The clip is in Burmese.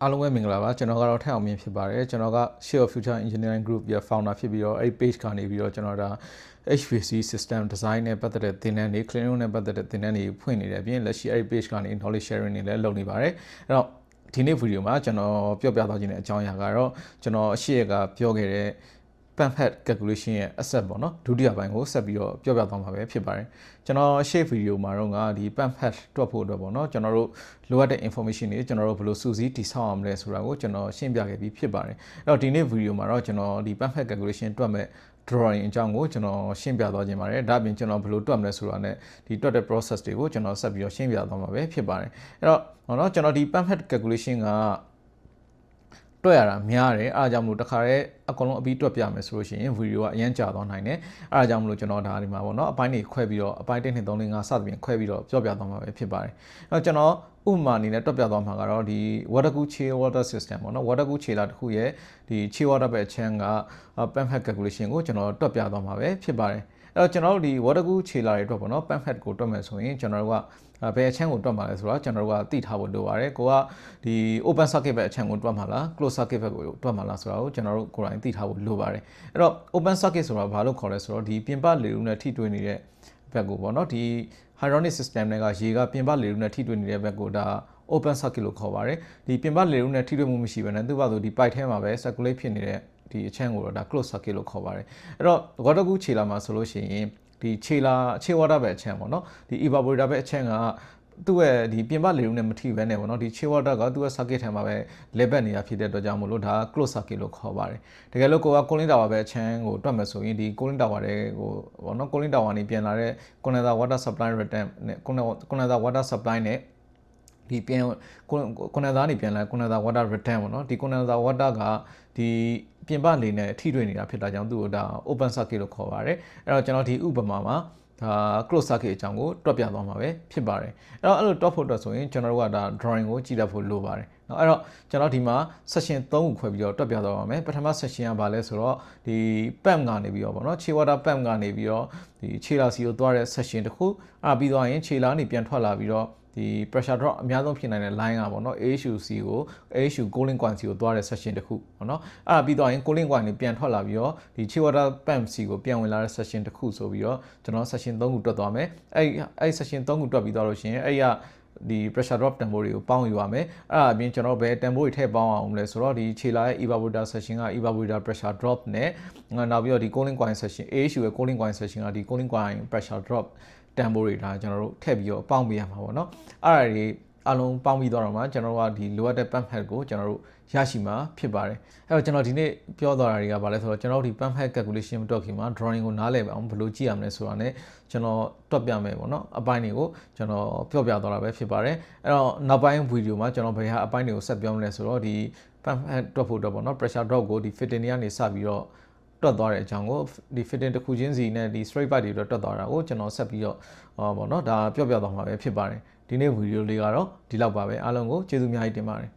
အားလုံးပဲမင်္ဂလာပါကျွန်တော်ကတော့ထက်အောင်မြင့်ဖြစ်ပါတယ်ကျွန်တော်က Share of Future Engineering Group ရဲ့ founder ဖြစ်ပြီးတော့အဲ့ page ကနေပြီးတော့ကျွန်တော်ဒါ HVAC system design နဲ့ပတ်သက်တဲ့သင်တန်းတွေ clean room နဲ့ပတ်သက်တဲ့သင်တန်းတွေဖွင့်နေတယ်ပြီးရင်လက်ရှိအဲ့ page ကနေ knowledge sharing တွေလည်းလုပ်နေပါတယ်အဲ့တော့ဒီနေ့ဗီဒီယိုမှာကျွန်တော်ပြောပြသွားခြင်းတဲ့အကြောင်းအရာကတော့ကျွန်တော်အရှိရကပြောခဲ့တဲ့ pamphlet calculation ရဲ့ asset ပေါ့နော်ဒုတိယပိုင်းကိုဆက်ပြီးတော့ပြောပြသွားမှာပဲဖြစ်ပါတယ်ကျွန်တော်ရှေ့ဗီဒီယိုမှာတော့ဒီ pamphlet တွက်ဖို့အတွက်ပေါ့နော်ကျွန်တော်တို့လိုအပ်တဲ့ information တွေကျွန်တော်တို့ဘယ်လိုစုစည်းတည်ဆောက်အောင်လဲဆိုတာကိုကျွန်တော်ရှင်းပြခဲ့ပြီးဖြစ်ပါတယ်အဲ့တော့ဒီနေ့ဗီဒီယိုမှာတော့ကျွန်တော်ဒီ pamphlet calculation တွက်မဲ့ drawing အကြောင်းကိုကျွန်တော်ရှင်းပြသွားခြင်းပါတယ်ဒါပြင်ကျွန်တော်ဘယ်လိုတွက်မလဲဆိုတာနဲ့ဒီတွက်တဲ့ process တွေကိုကျွန်တော်ဆက်ပြီးတော့ရှင်းပြသွားမှာပဲဖြစ်ပါတယ်အဲ့တော့ဟောနော်ကျွန်တော်ဒီ pamphlet calculation ကတွက်ရတာများတယ်အားကြောင့်မလို့တခါတည်းအကုန်လုံးအပြီးတွက်ပြမယ်ဆိုလို့ရှိရင်ဗီဒီယိုကအရင်ကြာသွားနိုင်တယ်အားကြောင့်မလို့ကျွန်တော်ဒါဒီမှာပေါ့နော်အပိုင်းတွေခွဲပြီးတော့အပိုင်း1 2 3 4 5စသဖြင့်ခွဲပြီးတော့ပြောပြသွားမှာပဲဖြစ်ပါတယ်အဲ့တော့ကျွန်တော်ဥပမာအနေနဲ့တွက်ပြသွားမှာကတော့ဒီ water cool chill water system ပေါ့နော် water cool chiller တစ်ခုရဲ့ဒီ chill water ပဲအချမ်းက pamphlet calculation ကိုကျွန်တော်တွက်ပြသွားမှာပဲဖြစ်ပါတယ်အဲ့တော့ကျွန်တော်တို့ဒီ water cool chiller တွေအတွက်ပေါ့နော် pamphlet ကိုတွက်မယ်ဆိုရင်ကျွန်တော်တို့ကဘယ်အချမ်းကိုတွက်မှာလဲဆိုတော့ကျွန်တော်တို့ကသိထားဖို့လိုပါတယ်ကိုကဒီ open circuit ပဲအချမ်းကိုတွက်မှာလား close circuit ပဲကိုတွက်မှာလားဆိုတာကိုကျွန်တော်တို့ကိုယ်တိုင်သိထားဖို့လိုပါတယ်အဲ့တော့ open circuit ဆိုတာဘာလို့ခေါ်လဲဆိုတော့ဒီပြင်ပလေထုနဲ့ထိတွေ့နေတဲ့ဘက်ကိုပေါ့နော်ဒီ hydronic system တွေကရေကပြင်ပလေထုနဲ့ထိတွေ့နေတဲ့ဘက်ကိုဒါ open circuit လို့ခေါ်ပါတယ်ဒီပြင်ပလေထုနဲ့ထိတွေ့မှုမရှိဘဲနဲ့သူ့ဘာလို့ဒီ pipe ထဲမှာပဲ circulate ဖြစ်နေတဲ့ဒီအချမ်းကိုတော့ဒါ close circuit လို့ခေါ်ပါတယ်အဲ့တော့ water cool chiller မှာဆိုလို့ရှိရင်ဒီခြေဝါဒပဲအချမ်းပေါ့နော်ဒီ evaporator ပဲအချမ်းကသူ့ရဲ့ဒီပြင်ပလေထုနဲ့မထိဘဲနဲ့ပေါ့နော်ဒီခြေဝါဒကသူ့ရဲ့ circuit ထဲမှာပဲလဲပတ်နေတာဖြစ်တဲ့အတွက်ကြောင့်မို့လို့ဒါ close circuit လို့ခေါ်ပါတယ်တကယ်လို့ကိုက cooling tower ပဲအချမ်းကိုတွက်မယ်ဆိုရင်ဒီ cooling tower တွေကိုပေါ့နော် cooling tower နေပြန်လာတဲ့ condenser water supply return နဲ့ condenser water supply နဲ့ဒီပြန်condenser နေပြန်လာ condenser water return ပေါ့နော်ဒီ condenser water ကဒီပြင်ပလေနဲ့ထိတွေ့နေတာဖြစ်တာကြောင့်သူ့ကိုဒါ open circuit လို့ခေါ်ပါတယ်အဲ့တော့ကျွန်တော်ဒီဥပမာမှာဒါ close circuit အကြောင်းကိုတွက်ပြသွားမှာပဲဖြစ်ပါတယ်အဲ့တော့အဲ့လိုတွက်ဖို့အတွက်ဆိုရင်ကျွန်တော်တို့ကဒါ drawing ကိုကြည့်တတ်ဖို့လိုပါတယ်เนาะအဲ့တော့ကျွန်တော်ဒီမှာ section 3ကိုခွဲပြီးတော့တွက်ပြသွားပါမယ်ပထမ section ကဘာလဲဆိုတော့ဒီ pump ကနေပြီးတော့ဗောနော်ခြေ water pump ကနေပြီးတော့ဒီခြေလာစီကိုသွားတဲ့ section တစ်ခုအဲ့ပြီးသွားရင်ခြေလာနေပြန်ထွက်လာပြီးတော့ဒီ pressure drop အများဆုံးဖြစ်နိုင်တဲ့ line ကပေါ့နော် AHUC ကို AHU cooling coil စီကိုသွားတဲ့ section တစ်ခုပေါ့နော်အဲ့ဒါပြီးတော့ရင် cooling coil နေပြန်ထွက်လာပြီးတော့ဒီ chill water pump စီကိုပြန်ဝင်လာတဲ့ section တစ်ခုဆိုပြီးတော့ကျွန်တော် section 3ခုတွက်သွားမယ်အဲ့ section 3ခုတွက်ပြီးသွားလို့ရှိရင်အဲ့ရဒီ pressure drop tempo တွေကိုပေါင်းယူရမယ်အဲ့ဒါအပြင်ကျွန်တော်ဘယ် tempo တွေထည့်ပေါင်းအောင်လဲဆိုတော့ဒီခြေလာရဲ့ evaporator section က evaporator pressure drop နဲ့နောက်ပြီးတော့ဒီ cooling coil section AHU ရဲ့ cooling coil section ကဒီ cooling coil pressure drop tempo တွေဒါကျွန်တော်တို့ထည့်ပြီးတော့ပေါင်းပေးရမှာပေါ့နော်အဲ့ဒါတွေအလုံးပေါင်းပြီးတော့မှကျွန်တော်တို့ကဒီလိုအပ်တဲ့ pamphlet ကိုကျွန်တော်တို့ရရှိမှာဖြစ်ပါတယ်အဲ့တော့ကျွန်တော်ဒီနေ့ပြောသွားတာတွေကဘာလဲဆိုတော့ကျွန်တော်တို့ဒီ pamphlet calculation မတွက်ခင်မှာ drawing ကိုနားလည်အောင်ဘယ်လိုကြည့်ရမလဲဆိုတာ ਨੇ ကျွန်တော်တွက်ပြမယ်ပေါ့နော်အပိုင်းတွေကိုကျွန်တော်ပြောပြသွားတာပဲဖြစ်ပါတယ်အဲ့တော့နောက်ပိုင်းဗီဒီယိုမှာကျွန်တော်ဘယ်ဟာအပိုင်းတွေကိုဆက်ပြောမလဲဆိုတော့ဒီ pamphlet တွက်ဖို့တော့ပေါ့နော် pressure drop ကိုဒီ fitting တွေကနေစပြီးတော့တွက်သွားတဲ့အကြောင်းကိုဒီ fitting တစ်ခုချင်းစီနဲ့ဒီ straight pipe တွေတွက်သွားတာကိုကျွန်တော်ဆက်ပြီးတော့ပေါ့နော်ဒါပြောပြသွားမှာပဲဖြစ်ပါတယ်ဒီနေ့ဗီဒီယိုလေးကတော့ဒီလောက်ပါပဲအားလုံးကိုကျေးဇူးအများကြီးတင်ပါတယ်